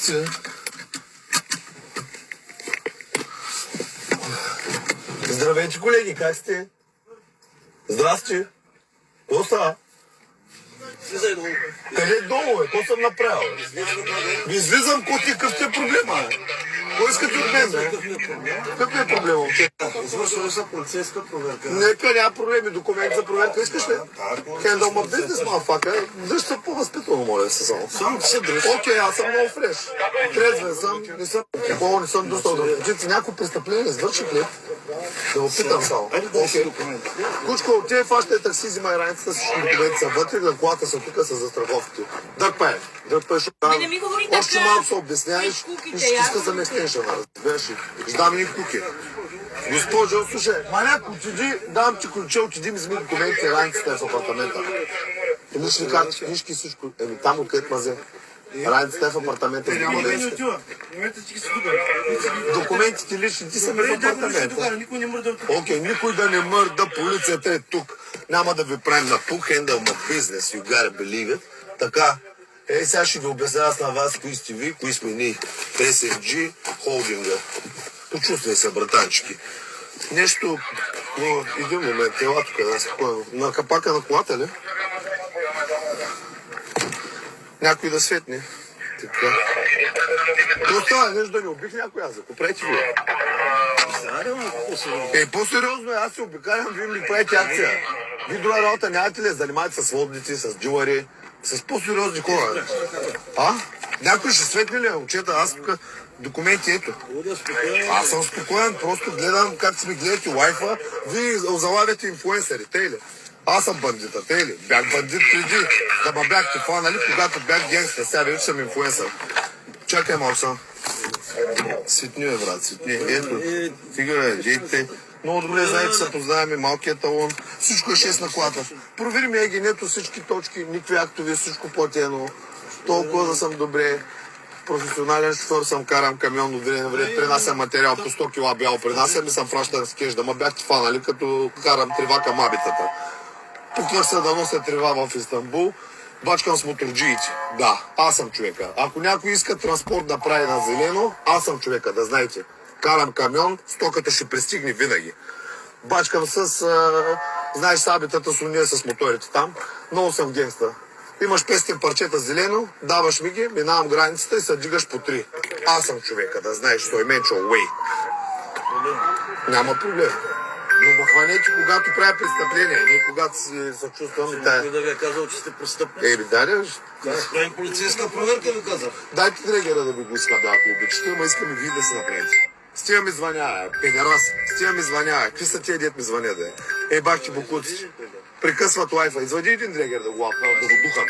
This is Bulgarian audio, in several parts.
сте? Здравейте, колеги, как сте? Здрасти. Какво става? Слизай долу. Къде долу, бе? Какво съм направил? Излизам, какъв ти е проблема? Кой искате от мен, бе? Какъв е проблема, момче? Извършване са полицейска проверка. Нека няма проблеми. Документ за проверка искаш ли? Handle my business, motherfucker. Дръж се по-възпитано, моля се само. Само ти се дръж. Окей, аз съм много фреш. Трезвен съм, не съм алкохол, не съм достал да вчици. Някой престъпление извърших ли? Да го питам само. Окей. Кучко, те фащате такси, взимай раницата, всички документи са вътре, на колата са тук с застраховките. Дърпай. Дърпай, Не ми говори така. още малко се обясняваш и ще иска за местенша, разбираш ли? Ще дам ни куки. Госпожо, слушай, маняк, отиди, дам ти ключе, отиди ми вземи документи, раницата е в апартамента. Имаш ли карти, книжки и всичко? Еми там откъдето мазе. Раницата е в апартамента. Документите лични ти са ми в апартамента. Окей, никой да не мърда, полицията е тук. Няма да ви правим на пух, handle my business, you gotta believe it. Така, сега ще ви обясня на вас кои сте ви, кои сме ние. SFG холдинга. Почувствай се, братанчики. Нещо, но един момент, ела тук, да, спокойно. На капака на колата ли? Някой да светне. Така. Какво става? Нещо да не убих някой аз, ако правите вие. По-сериозно е, аз се обикалям, вие ми правите акция. Вие друга работа нямате ли? Занимавате с водници, с джилари, с по-сериозни хора. А? Някой ще светне ли, момчета? Аз тук документи ето. Аз съм спокоен, просто гледам как си ми гледате лайфа. Вие залавяте инфлуенсъри, тъй ли? Аз съм бандита, тъй ли? Бях бандит преди да ме бяхте фанали, когато бях генгстър. Сега вече съм инфлуенсър. Чакай малко съм. Светни, бе, брат, светни. Ето, фигура, дейте. Много добре знаете, се познаваме, малкият талон. Всичко е 6 на колата. Провери ми егенето, всички точки, никакви актови, всичко платено. Толкова да съм добре. Професионален шофьор съм, карам камион от време на време, принасям материал по 100 кила бял, принасям и съм фращан с кеш, да ме бяхте фанали, като карам трева към абитата. Пукваш се да нося трева в Истанбул, бачкам с моторджиите. Да, аз съм човека. Ако някой иска транспорт да прави на зелено, аз съм човека, да знаете. Карам камион, стоката ще пристигне винаги. Бачкам с, знаеш, с абитата с уния с моторите там. Много съм генгстър. Имаш 500 парчета зелено, даваш ми ги, минавам границата и се дигаш по 3. Аз съм човека, да знаеш, той менчо, уей. Няма проблем. Но ме хванете, когато правя престъпление, не когато си съчувствам и тая. Кой да ви е казал, че сте престъпни? Дай, Правим полицейска проверка, ви казах. дайте дрегера да ви го иска, да, ако обичате, ама искаме вие да си направите. Стига ми звъня, педерас, стига ми звъня, какви са тия дет ми звъня, да бах ти бокуци. Прекъсват лайфа. Извади един дрегер да го лапна, да го духам.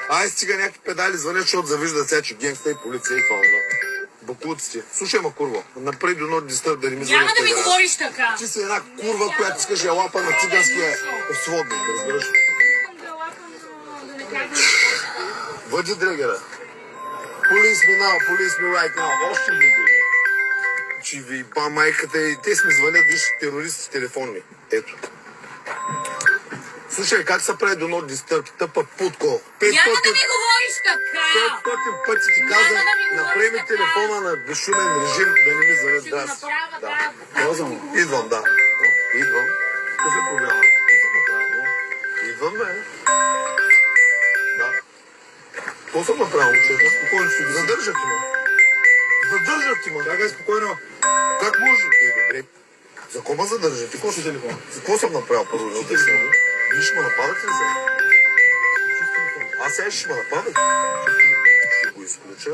Ай, стига някакви педали звънят, защото завиждат сега, че генгста и полиция и това. Бокуците. Слушай, ма курва, напред до нот дистърб да не ми звънят. Няма да ми педерас. говориш така. Ти си една курва, която искаш я лапа на циганския сводник, разбираш? Въди дрегера. Police me now, police me right now. Още ми бъде. Че ви ба майката и те ми звънят, виж, терористи телефонни. Ето. Слушай, как се прави до нот дистърб? Тъпа путко. Няма да ми говориш така. 500 пъти ти казах, направи ми телефона на безшумен режим, да не ми звънят. Ще го направя, да. Идвам, да. Идвам. Какъв е проблема? Идвам, бе. Да. Какво съм направил, момчета? Спокойно ще ги задържат ме. Задържат ти, ма. Чакай спокойно. Как може? Добре. За кого ме задържат? Какво си телефон? За какво съм направил първо? Вие ще ме нападате ли сега? Аз сега ще ме нападат. Ще го изключа.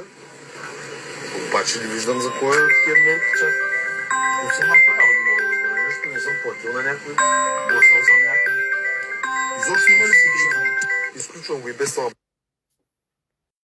Обаче не виждам за кой е такива мерки, чак. Не съм направил, не мога да разбера нещо, не съм платил на някой. Блъснал съм някой. Изобщо има ли си? Изключвам го и без това.